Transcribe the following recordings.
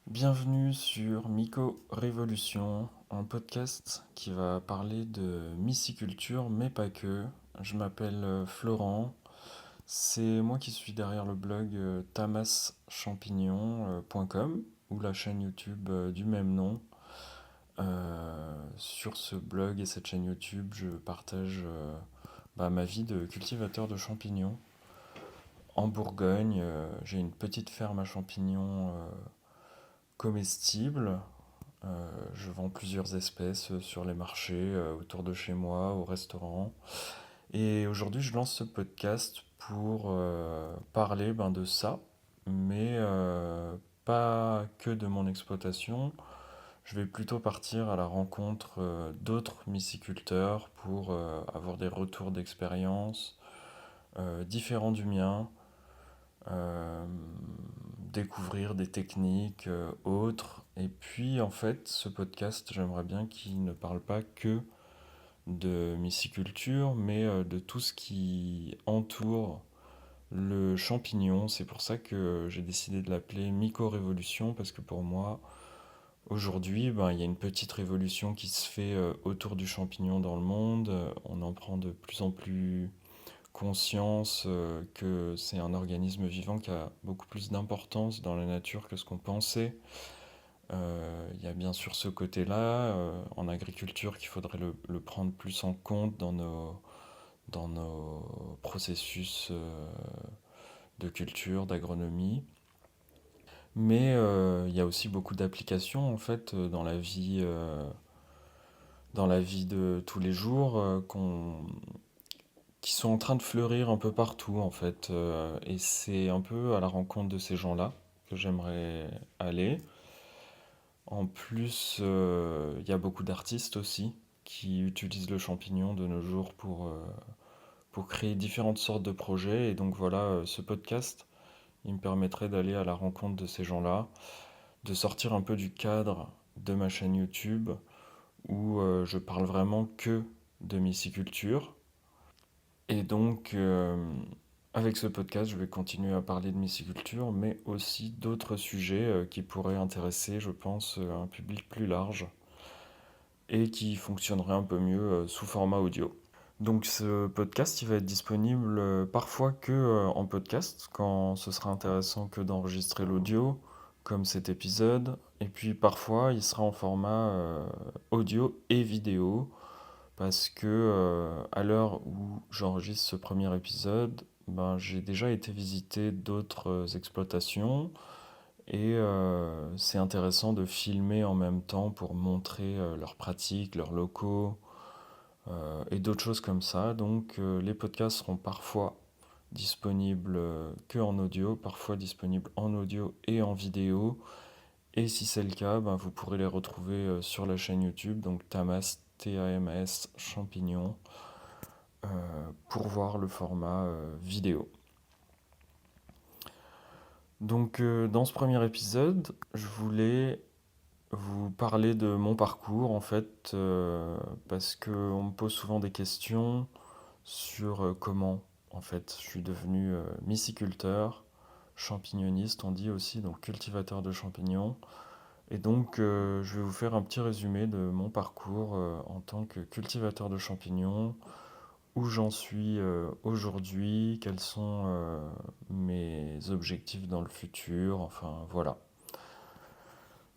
Bienvenue sur Myco Révolution, un podcast qui va parler de myciculture, mais pas que. Je m'appelle Florent, c'est moi qui suis derrière le blog tamaschampignon.com ou la chaîne YouTube du même nom. Sur ce blog et cette chaîne YouTube, je partage ma vie de cultivateur de champignons. En Bourgogne, j'ai une petite ferme à champignons comestibles. Je vends plusieurs espèces sur les marchés autour de chez moi, au restaurant. Et aujourd'hui, je lance ce podcast pour parler de ça, mais pas que de mon exploitation. Je vais plutôt partir à la rencontre d'autres myciculteurs pour avoir des retours d'expérience différents du mien, euh, découvrir des techniques autres. Et puis en fait, ce podcast, j'aimerais bien qu'il ne parle pas que de myciculture, mais de tout ce qui entoure le champignon. C'est pour ça que j'ai décidé de l'appeler Myco-révolution, parce que pour moi, aujourd'hui, il y a une petite révolution qui se fait autour du champignon dans le monde. On en prend de plus en plus conscience que c'est un organisme vivant qui a beaucoup plus d'importance dans la nature que ce qu'on pensait. Il y a bien sûr ce côté-là en agriculture qu'il faudrait le prendre plus en compte dans nos processus de culture, d'agronomie. Mais il y a aussi beaucoup d'applications en fait dans la vie de tous les jours qui sont en train de fleurir un peu partout en fait. Et c'est un peu à la rencontre de ces gens-là que j'aimerais aller. En plus, il y a beaucoup d'artistes aussi qui utilisent le champignon de nos jours pour créer différentes sortes de projets. Et donc voilà, ce podcast, il me permettrait d'aller à la rencontre de ces gens-là, de sortir un peu du cadre de ma chaîne YouTube où je parle vraiment que de myciculture. Et donc, avec ce podcast, je vais continuer à parler de myciculture, mais aussi d'autres sujets qui pourraient intéresser, je pense, un public plus large et qui fonctionnerait un peu mieux sous format audio. Donc ce podcast, il va être disponible parfois que en podcast, quand ce sera intéressant que d'enregistrer l'audio, comme cet épisode. Et puis parfois, il sera en format audio et vidéo, parce que à l'heure où j'enregistre ce premier épisode, j'ai déjà été visiter d'autres exploitations et c'est intéressant de filmer en même temps pour montrer leurs pratiques, leurs locaux et d'autres choses comme ça. Donc les podcasts seront parfois disponibles que en audio, parfois disponibles en audio et en vidéo. Et si c'est le cas, vous pourrez les retrouver sur la chaîne YouTube, donc Tamas, T-A-M-A-S, champignon, pour voir le format vidéo. Donc dans ce premier épisode, je voulais vous parler de mon parcours en fait, parce qu'on me pose souvent des questions sur comment en fait je suis devenu myciculteur, champignoniste on dit aussi, donc cultivateur de champignons. Et donc je vais vous faire un petit résumé de mon parcours en tant que cultivateur de champignons, où j'en suis aujourd'hui, quels sont mes objectifs dans le futur, enfin voilà.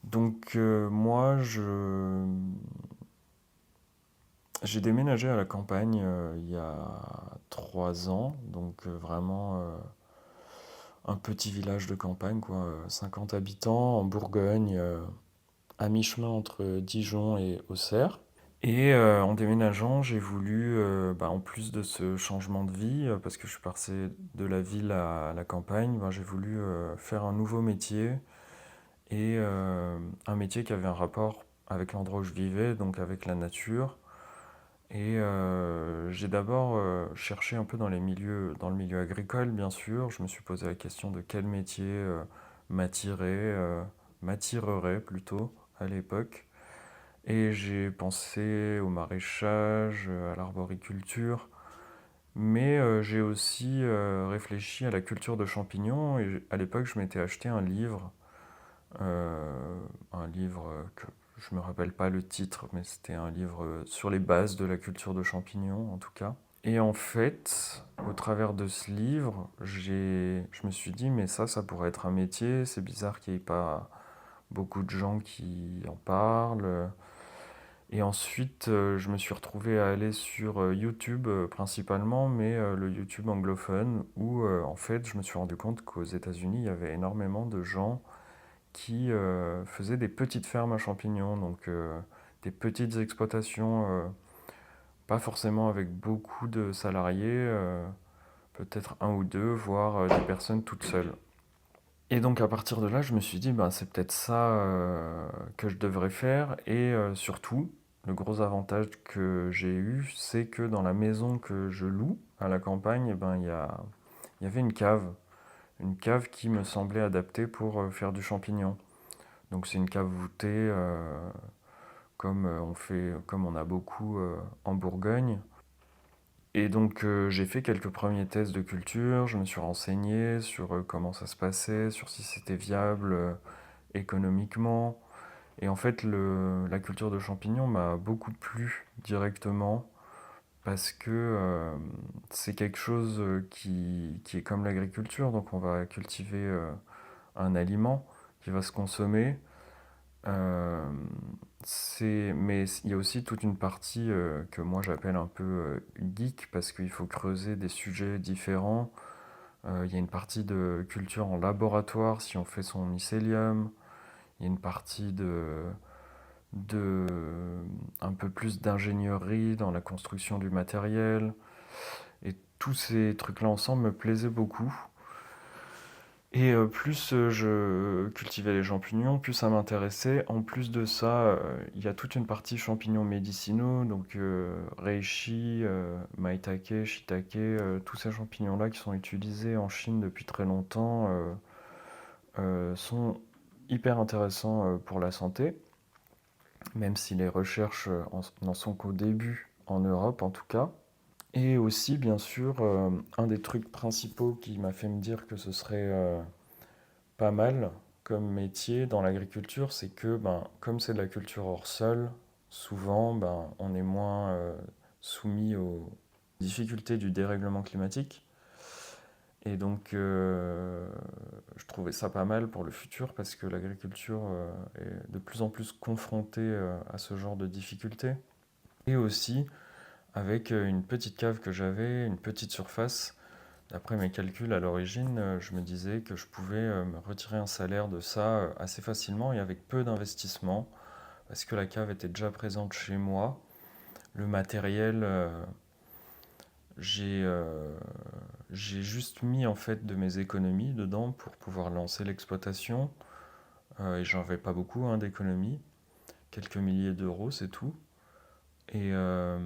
Donc j'ai déménagé à la campagne il y a 3 ans, donc vraiment un petit village de campagne, quoi, 50 habitants en Bourgogne, à mi-chemin entre Dijon et Auxerre. Et en déménageant, j'ai voulu, en plus de ce changement de vie, parce que je suis passé de la ville à la campagne, j'ai voulu faire un nouveau métier et un métier qui avait un rapport avec l'endroit où je vivais, donc avec la nature. Et j'ai d'abord cherché un peu dans le milieu agricole, bien sûr. Je me suis posé la question de quel métier m'attirerait plutôt à l'époque. Et j'ai pensé au maraîchage, à l'arboriculture, mais j'ai aussi réfléchi à la culture de champignons. Et à l'époque, je m'étais acheté un livre livre que je me rappelle pas le titre, mais c'était un livre sur les bases de la culture de champignons en tout cas. Et en fait, au travers de ce livre, je me suis dit, mais ça pourrait être un métier. C'est bizarre qu'il n'y ait pas beaucoup de gens qui en parlent. Et ensuite, je me suis retrouvé à aller sur YouTube principalement, mais le YouTube anglophone, où en fait, je me suis rendu compte qu'aux États-Unis, il y avait énormément de gens qui faisaient des petites fermes à champignons, donc des petites exploitations, pas forcément avec beaucoup de salariés, peut-être un ou deux, voire des personnes toutes seules. Et donc à partir de là, je me suis dit, ben, c'est peut-être ça que je devrais faire. Et surtout, le gros avantage que j'ai eu, c'est que dans la maison que je loue à la campagne, eh ben, il y avait une cave qui me semblait adaptée pour faire du champignon. Donc c'est une cave voûtée, comme on a beaucoup en Bourgogne. Et donc j'ai fait quelques premiers tests de culture, je me suis renseigné sur comment ça se passait, sur si c'était viable économiquement. Et en fait, la culture de champignons m'a beaucoup plu directement parce que c'est quelque chose qui est comme l'agriculture, donc on va cultiver un aliment qui va se consommer. Euh, mais il y a aussi toute une partie que moi j'appelle un peu geek parce qu'il faut creuser des sujets différents. Il y a une partie de culture en laboratoire si on fait son mycélium. Il y a une partie de un peu plus d'ingénierie dans la construction du matériel. Et tous ces trucs-là ensemble me plaisaient beaucoup. Et plus je cultivais les champignons, plus ça m'intéressait. En plus de ça, il y a toute une partie champignons médicinaux, donc reishi, maitake, shiitake, tous ces champignons-là qui sont utilisés en Chine depuis très longtemps sont hyper intéressants pour la santé, même si les recherches n'en sont qu'au début en Europe en tout cas. Et aussi, bien sûr, un des trucs principaux qui m'a fait me dire que ce serait pas mal comme métier dans l'agriculture, c'est que ben, comme c'est de la culture hors sol, souvent ben, on est moins soumis aux difficultés du dérèglement climatique. Et donc je trouvais ça pas mal pour le futur parce que l'agriculture est de plus en plus confrontée à ce genre de difficultés. Et aussi avec une petite cave que j'avais, une petite surface. D'après mes calculs à l'origine, je me disais que je pouvais me retirer un salaire de ça assez facilement et avec peu d'investissement, parce que la cave était déjà présente chez moi. Le matériel, j'ai j'ai juste mis en fait de mes économies dedans pour pouvoir lancer l'exploitation. Et j'en avais pas beaucoup hein, d'économies, quelques milliers d'euros, c'est tout. Et, euh,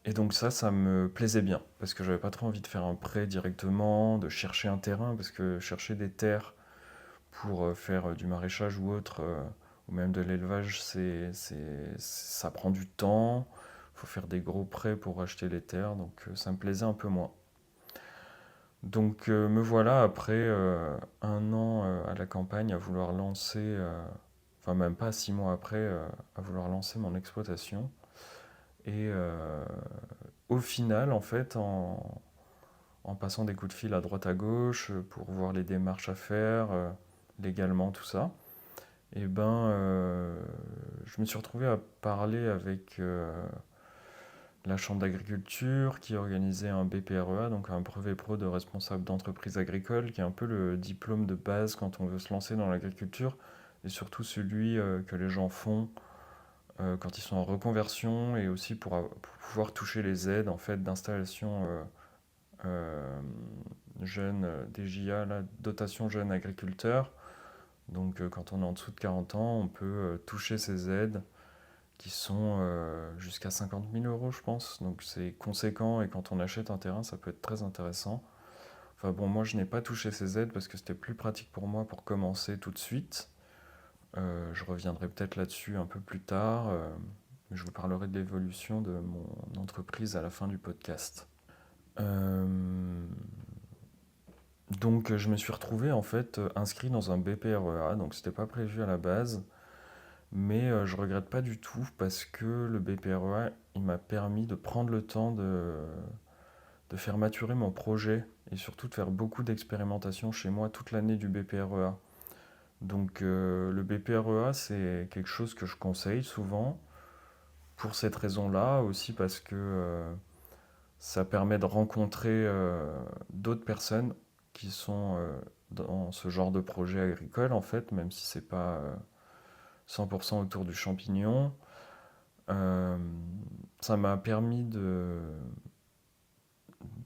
Et donc ça me plaisait bien, parce que j'avais pas trop envie de faire un prêt directement, de chercher un terrain, parce que chercher des terres pour faire du maraîchage ou autre, ou même de l'élevage, ça prend du temps, il faut faire des gros prêts pour acheter les terres, donc ça me plaisait un peu moins. Donc me voilà après un an à la campagne à vouloir lancer, enfin même pas 6 mois après, à vouloir lancer mon exploitation. Et au final, en fait, en passant des coups de fil à droite à gauche pour voir les démarches à faire, légalement, tout ça, et ben, je me suis retrouvé à parler avec la Chambre d'agriculture qui organisait un BPREA, donc un brevet pro de responsable d'entreprise agricole, qui est un peu le diplôme de base quand on veut se lancer dans l'agriculture, et surtout celui que les gens font quand ils sont en reconversion et aussi pour pouvoir toucher les aides en fait d'installation euh, jeune DJA, la dotation jeune agriculteur. Donc quand on est en dessous de 40 ans, on peut toucher ces aides qui sont jusqu'à 50 000 euros, je pense. Donc c'est conséquent et quand on achète un terrain, ça peut être très intéressant. Enfin bon, moi je n'ai pas touché ces aides parce que c'était plus pratique pour moi pour commencer tout de suite. Je reviendrai peut-être là-dessus un peu plus tard. Je vous parlerai de l'évolution de mon entreprise à la fin du podcast. Euh, Donc je me suis retrouvé en fait inscrit dans un BPREA, donc c'était pas prévu à la base, mais je regrette pas du tout parce que le BPREA, il m'a permis de prendre le temps de faire maturer mon projet et surtout de faire beaucoup d'expérimentations chez moi toute l'année du BPREA. Donc le BPREA, c'est quelque chose que je conseille souvent pour cette raison-là, aussi parce que ça permet de rencontrer d'autres personnes qui sont dans ce genre de projet agricole, en fait, même si c'est pas 100% autour du champignon. Euh, Ça m'a permis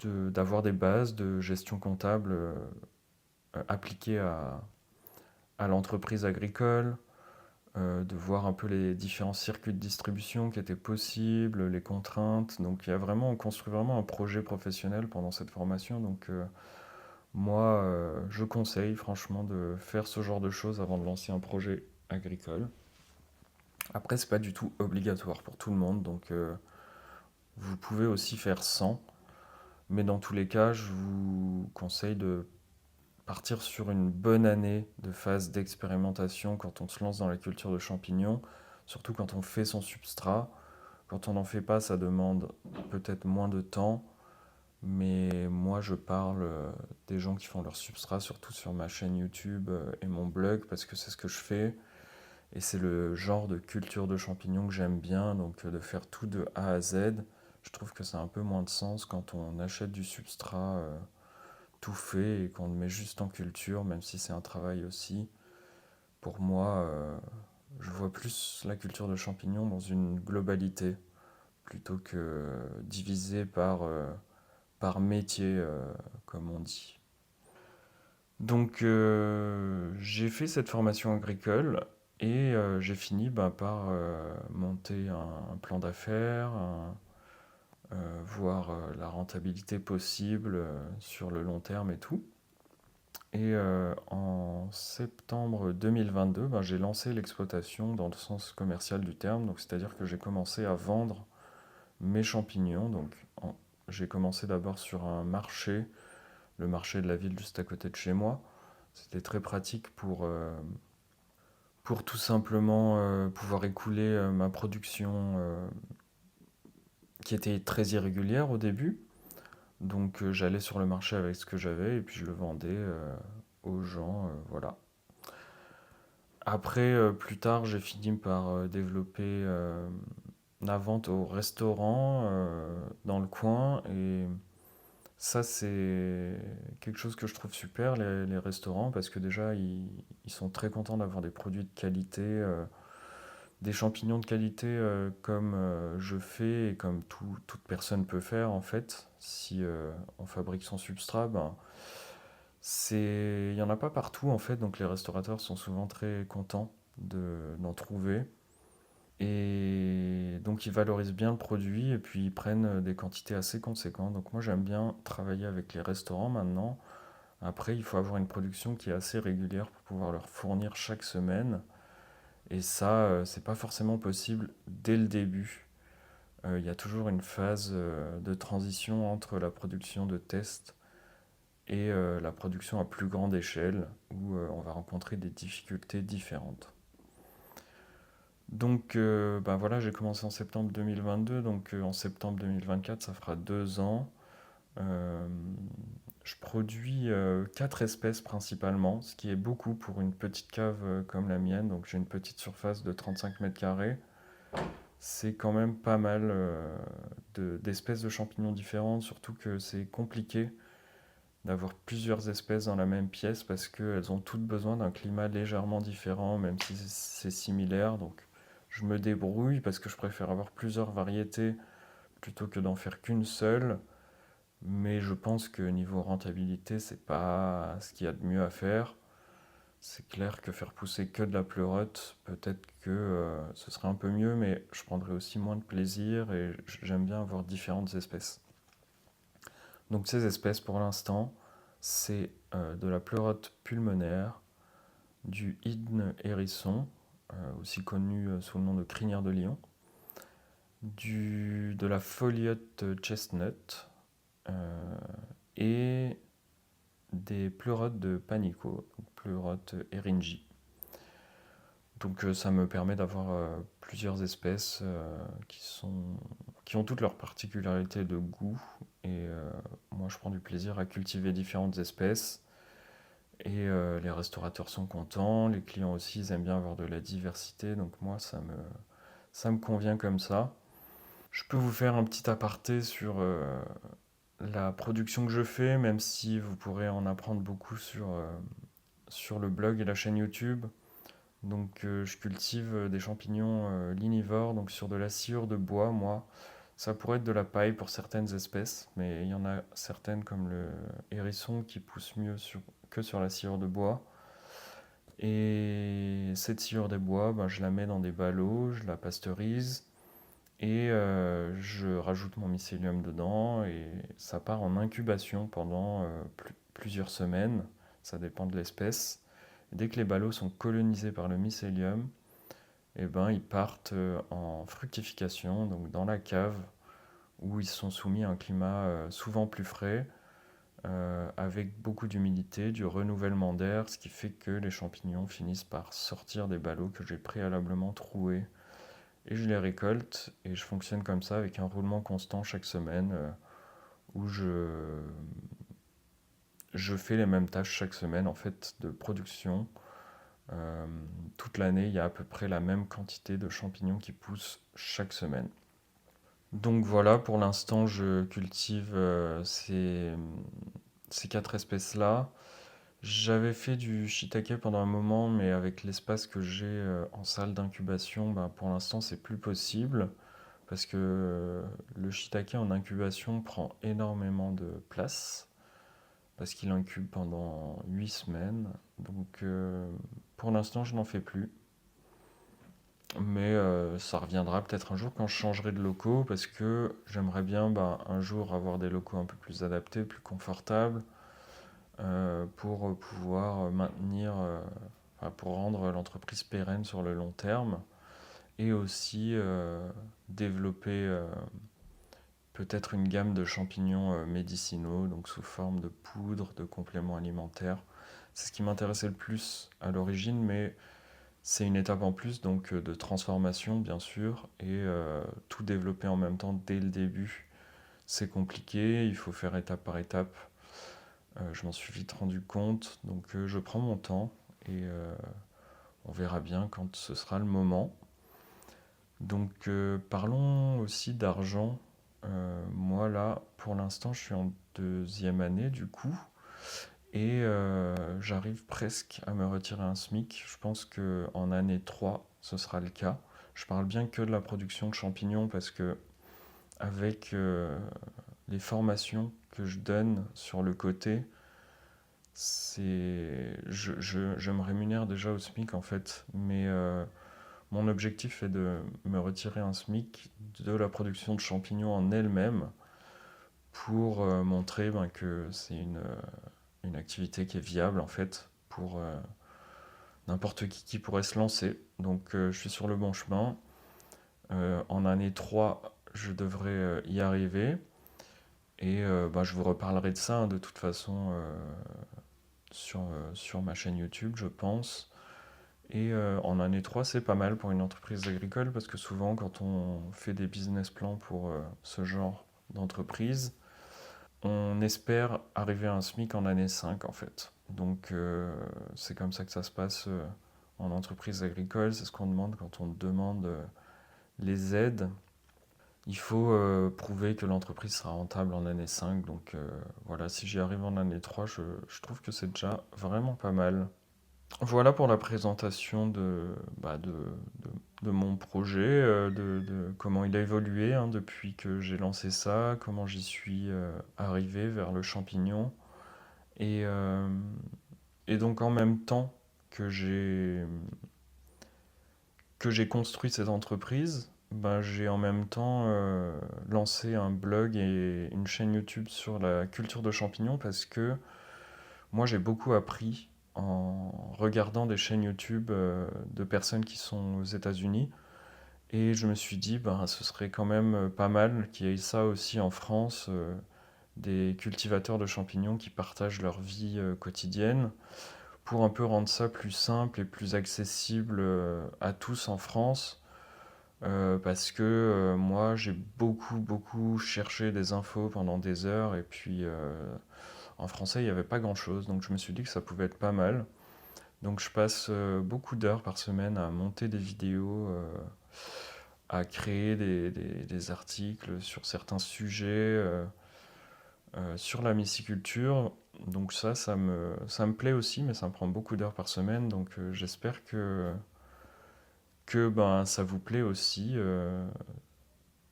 d'avoir des bases de gestion comptable appliquées à l'entreprise agricole, de voir un peu les différents circuits de distribution qui étaient possibles, les contraintes. Donc on construit vraiment un projet professionnel pendant cette formation. Donc moi, je conseille franchement de faire ce genre de choses avant de lancer un projet agricole. Après, c'est pas du tout obligatoire pour tout le monde, donc vous pouvez aussi faire sans. Mais dans tous les cas, je vous conseille de partir sur une bonne année de phase d'expérimentation quand on se lance dans la culture de champignons, surtout quand on fait son substrat. Quand on n'en fait pas, ça demande peut-être moins de temps, mais moi je parle des gens qui font leur substrat, surtout sur ma chaîne YouTube et mon blog, parce que c'est ce que je fais, et c'est le genre de culture de champignons que j'aime bien, donc de faire tout de A à Z. Je trouve que ça a un peu moins de sens quand on achète du substrat tout fait et qu'on le met juste en culture, même si c'est un travail aussi. Pour moi, je vois plus la culture de champignons dans une globalité plutôt que divisé par métier, comme on dit. Donc j'ai fait cette formation agricole et j'ai fini par monter un plan d'affaires, voir la rentabilité possible sur le long terme et tout. Et en septembre 2022, j'ai lancé l'exploitation dans le sens commercial du terme, donc c'est-à-dire que j'ai commencé à vendre mes champignons. J'ai commencé d'abord sur un marché, le marché de la ville juste à côté de chez moi. C'était très pratique pour tout simplement pouvoir écouler ma production qui était très irrégulière au début. Donc j'allais sur le marché avec ce que j'avais et puis je le vendais aux gens, voilà. Après, plus tard, j'ai fini par développer la vente au restaurant dans le coin et ça, c'est quelque chose que je trouve super, les restaurants, parce que déjà, ils sont très contents d'avoir des produits de qualité, des champignons de qualité comme je fais et comme toute personne peut faire, en fait. Si on fabrique son substrat, il n'y en a pas partout, en fait, donc les restaurateurs sont souvent très contents d'en trouver. Et donc ils valorisent bien le produit et puis ils prennent des quantités assez conséquentes. Donc moi j'aime bien travailler avec les restaurants maintenant. Après il faut avoir une production qui est assez régulière pour pouvoir leur fournir chaque semaine. Et ça c'est pas forcément possible dès le début. Il y a toujours une phase de transition entre la production de test et la production à plus grande échelle où on va rencontrer des difficultés différentes. Donc voilà, j'ai commencé en septembre 2022, donc en septembre 2024, ça fera 2 ans. Euh, je produis 4 espèces principalement, ce qui est beaucoup pour une petite cave comme la mienne. Donc j'ai une petite surface de 35 mètres carrés. C'est quand même pas mal d'espèces de champignons différentes, surtout que c'est compliqué d'avoir plusieurs espèces dans la même pièce parce qu'elles ont toutes besoin d'un climat légèrement différent, même si c'est similaire. Donc je me débrouille parce que je préfère avoir plusieurs variétés plutôt que d'en faire qu'une seule. Mais je pense que niveau rentabilité, c'est pas ce qu'il y a de mieux à faire. C'est clair que faire pousser que de la pleurote, peut-être que ce serait un peu mieux, mais je prendrais aussi moins de plaisir et j'aime bien avoir différentes espèces. Donc ces espèces, pour l'instant, c'est de la pleurote pulmonaire, du hydne hérisson, aussi connu sous le nom de crinière de lion, de la foliote chestnut et des pleurotes de panico, donc pleurotes eringi. Donc ça me permet d'avoir plusieurs espèces qui ont toutes leurs particularités de goût. Et moi, je prends du plaisir à cultiver différentes espèces. Et les restaurateurs sont contents, les clients aussi, ils aiment bien avoir de la diversité. Donc moi, ça me convient comme ça. Je peux vous faire un petit aparté sur la production que je fais, même si vous pourrez en apprendre beaucoup sur le blog et la chaîne YouTube. Donc je cultive des champignons linivores, donc sur de la sciure de bois, moi. Ça pourrait être de la paille pour certaines espèces, mais il y en a certaines comme le hérisson qui poussent mieux que sur la sciure de bois. Et cette sciure des bois, ben, je la mets dans des ballots, je la pasteurise et je rajoute mon mycélium dedans et ça part en incubation pendant plusieurs semaines. Ça dépend de l'espèce. Dès que les ballots sont colonisés par le mycélium, eh ben, ils partent en fructification, donc dans la cave, où ils sont soumis à un climat souvent plus frais, avec beaucoup d'humidité, du renouvellement d'air, ce qui fait que les champignons finissent par sortir des ballots que j'ai préalablement troués. Et je les récolte, et je fonctionne comme ça avec un roulement constant chaque semaine, où je fais les mêmes tâches chaque semaine en fait de production. Euh, Toute l'année, il y a à peu près la même quantité de champignons qui poussent chaque semaine. Donc voilà, pour l'instant, je cultive ces quatre espèces-là. J'avais fait du shiitake pendant un moment, mais avec l'espace que j'ai en salle d'incubation, ben, pour l'instant, c'est plus possible parce que le shiitake en incubation prend énormément de place parce qu'il incube pendant 8 semaines. Donc pour l'instant, je n'en fais plus. Mais ça reviendra peut-être un jour quand je changerai de locaux parce que j'aimerais bien bah, un jour avoir des locaux un peu plus adaptés, plus confortables pour pouvoir maintenir, enfin, pour rendre l'entreprise pérenne sur le long terme et aussi développer peut-être une gamme de champignons médicinaux, donc sous forme de poudre, de compléments alimentaires. C'est ce qui m'intéressait le plus à l'origine, mais c'est une étape en plus, donc de transformation bien sûr, et tout développer en même temps dès le début, c'est compliqué, il faut faire étape par étape. Je m'en suis vite rendu compte, donc je prends mon temps et on verra bien quand ce sera le moment. Donc parlons aussi d'argent. Moi là, pour l'instant, je suis en deuxième année du coup, et j'arrive presque à me retirer un SMIC. Je pense qu'en année 3 ce sera le cas. Je parle bien que de la production de champignons parce que avec les formations que je donne sur le côté, je me rémunère déjà au SMIC en fait. Mais mon objectif est de me retirer un SMIC de la production de champignons en elle-même pour montrer ben, que c'est une activité qui est viable en fait pour n'importe qui pourrait se lancer. Donc je suis sur le bon chemin. En année 3 je devrais y arriver. Et bah, je vous reparlerai de ça hein, de toute façon sur ma chaîne YouTube, je pense. Et en année 3 c'est pas mal pour une entreprise agricole parce que souvent, quand on fait des business plans pour ce genre d'entreprise, on espère arriver à un SMIC en année 5 en fait. Donc c'est comme ça que ça se passe en entreprise agricole. C'est ce qu'on demande quand on demande les aides. Il faut prouver que l'entreprise sera rentable en année 5. Donc voilà, si j'y arrive en année 3, je trouve que c'est déjà vraiment pas mal. Voilà pour la présentation bah, de mon projet, de comment il a évolué hein, depuis que j'ai lancé ça, comment j'y suis arrivé vers le champignon. Et, euh, et donc en même temps que j'ai construit cette entreprise, ben, j'ai en même temps lancé un blog et une chaîne YouTube sur la culture de champignons parce que moi j'ai beaucoup appris en regardant des chaînes YouTube de personnes qui sont aux États-Unis et je me suis dit ben, ce serait quand même pas mal qu'il y ait ça aussi en France, des cultivateurs de champignons qui partagent leur vie quotidienne pour un peu rendre ça plus simple et plus accessible à tous en France. Parce que moi j'ai beaucoup cherché des infos pendant des heures et puis en français il n'y avait pas grand-chose, donc je me suis dit que ça pouvait être pas mal. Donc je passe beaucoup d'heures par semaine à monter des vidéos, à créer des articles sur certains sujets, sur la myciculture. Donc ça me plaît aussi, mais ça me prend beaucoup d'heures par semaine. Donc j'espère que ben, ça vous plaît aussi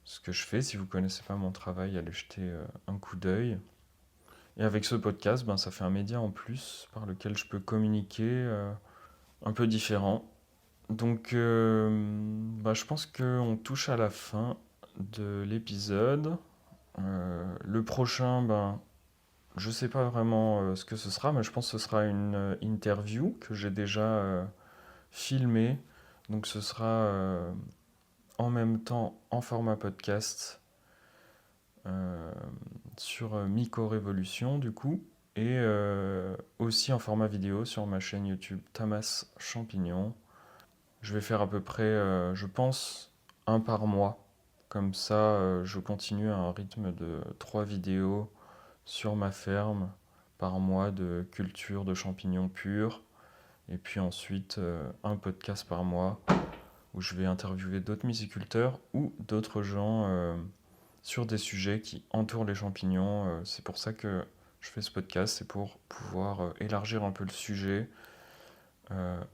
ce que je fais. Si vous connaissez pas mon travail, allez jeter un coup d'œil. Et avec ce podcast, ben, ça fait un média en plus par lequel je peux communiquer un peu différent. Donc, bah, je pense qu'on touche à la fin de l'épisode. Le prochain, ben, je sais pas vraiment ce que ce sera, mais je pense que ce sera une interview que j'ai déjà filmée. Donc, ce sera en même temps en format podcast euh, sur Myco Révolution, du coup, et aussi en format vidéo sur ma chaîne YouTube Tamas Champignon. Je vais faire à peu près, je pense, un par mois. Comme ça, je continue à un rythme de 3 vidéos sur ma ferme par mois de culture de champignons purs. Et puis ensuite, un podcast par mois où je vais interviewer d'autres myciculteurs ou d'autres gens sur des sujets qui entourent les champignons. C'est pour ça que je fais ce podcast, c'est pour pouvoir élargir un peu le sujet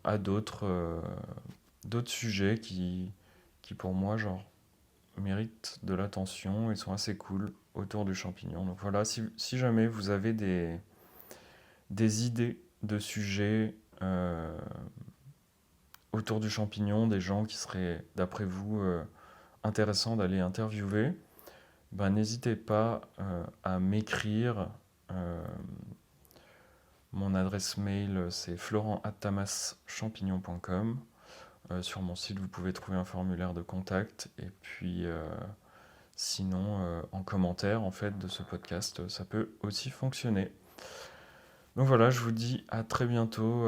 à d'autres sujets qui pour moi, genre, méritent de l'attention et sont assez cool autour du champignon. Donc voilà, si jamais vous avez des idées de sujets autour du champignon, des gens qui seraient, d'après vous, intéressants d'aller interviewer, ben, n'hésitez pas à m'écrire. Euh, Mon adresse mail, c'est florent@tamaschampignon.com. Sur mon site, vous pouvez trouver un formulaire de contact. Et puis, sinon, en commentaire en fait de ce podcast, ça peut aussi fonctionner. Donc voilà, je vous dis à très bientôt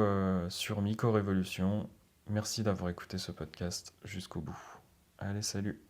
sur Myco Révolution. Merci d'avoir écouté ce podcast jusqu'au bout. Allez, salut!